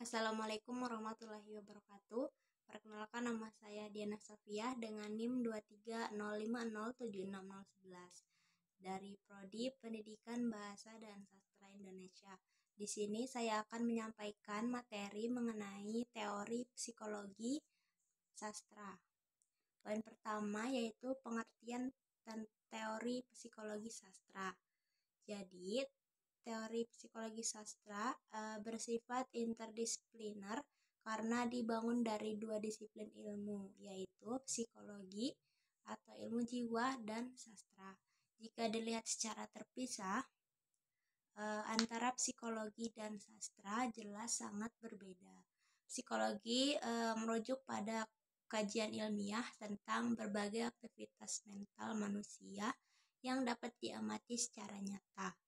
Assalamualaikum warahmatullahi wabarakatuh. Perkenalkan, nama saya Diana Safiah dengan NIM 230507611 dari Prodi Pendidikan Bahasa dan Sastra Indonesia. Di sini saya akan menyampaikan materi mengenai teori psikologi sastra. Poin pertama yaitu pengertian teori psikologi sastra. Jadi, teori psikologi sastra bersifat interdisipliner karena dibangun dari dua disiplin ilmu, yaitu psikologi atau ilmu jiwa dan sastra. Jika dilihat secara terpisah, antara psikologi dan sastra jelas sangat berbeda. Psikologi merujuk pada kajian ilmiah tentang berbagai aktivitas mental manusia yang dapat diamati secara nyata.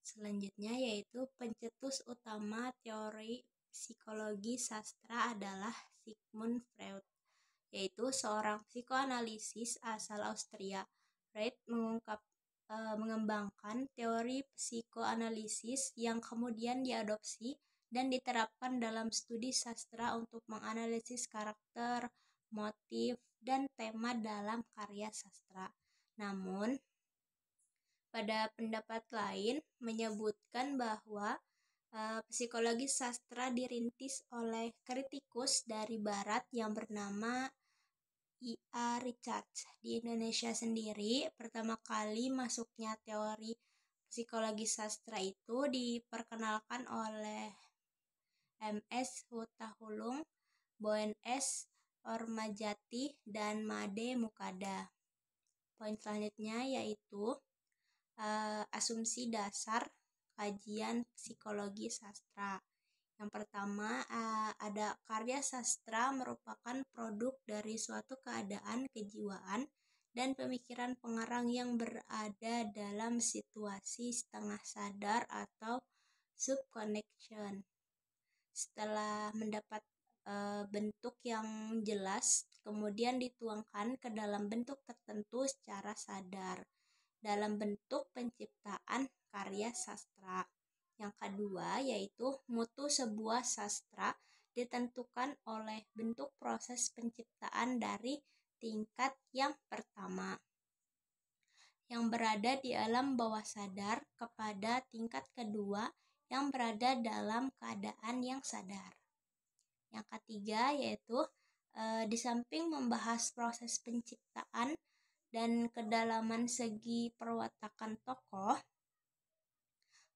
Selanjutnya yaitu pencetus utama teori psikologi sastra adalah Sigmund Freud, yaitu seorang psikoanalisis asal Austria. Freud mengembangkan teori psikoanalisis yang kemudian diadopsi dan diterapkan dalam studi sastra untuk menganalisis karakter, motif, dan tema dalam karya sastra. Namun, pada pendapat lain menyebutkan bahwa psikologi sastra dirintis oleh kritikus dari barat yang bernama I.A. Richards. Di Indonesia sendiri, pertama kali masuknya teori psikologi sastra itu diperkenalkan oleh M.S. Hutahulung, Boen S. Ormajati, dan Made Mukada. Poin selanjutnya yaitu asumsi dasar kajian psikologi sastra. Yang pertama, ada karya sastra merupakan produk dari suatu keadaan kejiwaan dan pemikiran pengarang yang berada dalam situasi setengah sadar atau subconnection. Setelah mendapat bentuk yang jelas, kemudian dituangkan ke dalam bentuk tertentu secara sadar dalam bentuk penciptaan karya sastra. Yang kedua yaitu mutu sebuah sastra ditentukan oleh bentuk proses penciptaan dari tingkat yang pertama yang berada di alam bawah sadar kepada tingkat kedua yang berada dalam keadaan yang sadar. Yang ketiga yaitu di samping membahas proses penciptaan dan kedalaman segi perwatakan tokoh,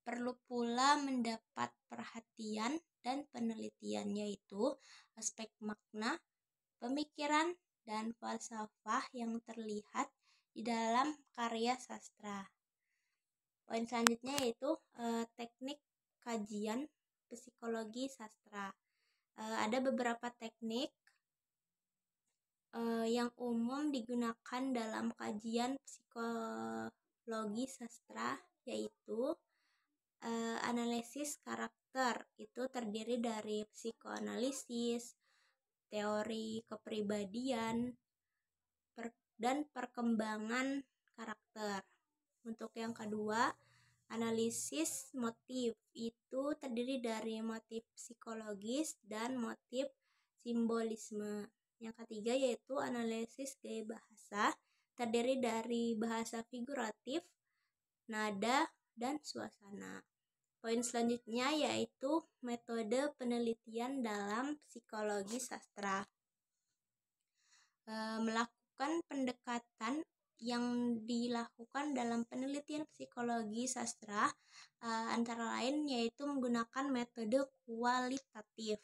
perlu pula mendapat perhatian dan penelitian yaitu aspek makna, pemikiran, dan falsafah yang terlihat di dalam karya sastra. Poin selanjutnya yaitu teknik kajian psikologi sastra. Ada beberapa teknik yang umum digunakan dalam kajian psikologi sastra yaitu analisis karakter. Itu terdiri dari psikoanalisis, teori kepribadian, dan perkembangan karakter. Untuk yang kedua, analisis motif. Itu terdiri dari motif psikologis dan motif simbolisme. Yang ketiga yaitu analisis gaya bahasa, terdiri dari bahasa figuratif, nada, dan suasana. Poin selanjutnya yaitu metode penelitian dalam psikologi sastra. Melakukan pendekatan yang dilakukan dalam penelitian psikologi sastra antara lain yaitu menggunakan metode kualitatif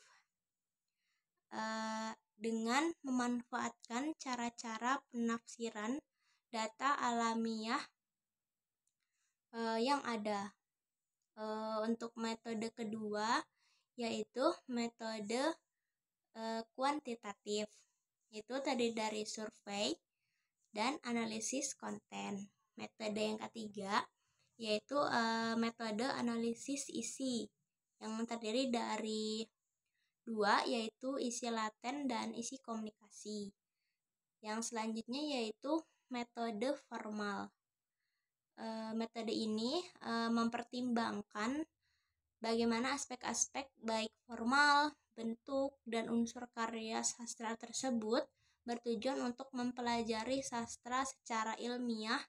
dengan memanfaatkan cara-cara penafsiran data alamiah yang ada. Untuk metode kedua yaitu metode kuantitatif. Itu tadi dari survei dan analisis konten. Metode yang ketiga yaitu metode analisis isi yang terdiri dari dua yaitu isi laten dan isi komunikasi. Yang selanjutnya yaitu metode formal. Metode ini mempertimbangkan bagaimana aspek-aspek baik formal, bentuk, dan unsur karya sastra tersebut bertujuan untuk mempelajari sastra secara ilmiah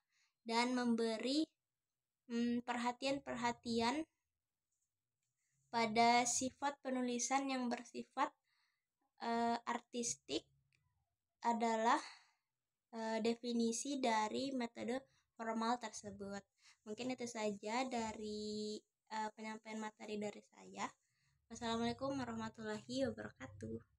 dan memberi perhatian-perhatian pada sifat penulisan yang bersifat artistik adalah definisi dari metode formal tersebut. Mungkin itu saja dari penyampaian materi dari saya. Wassalamualaikum warahmatullahi wabarakatuh.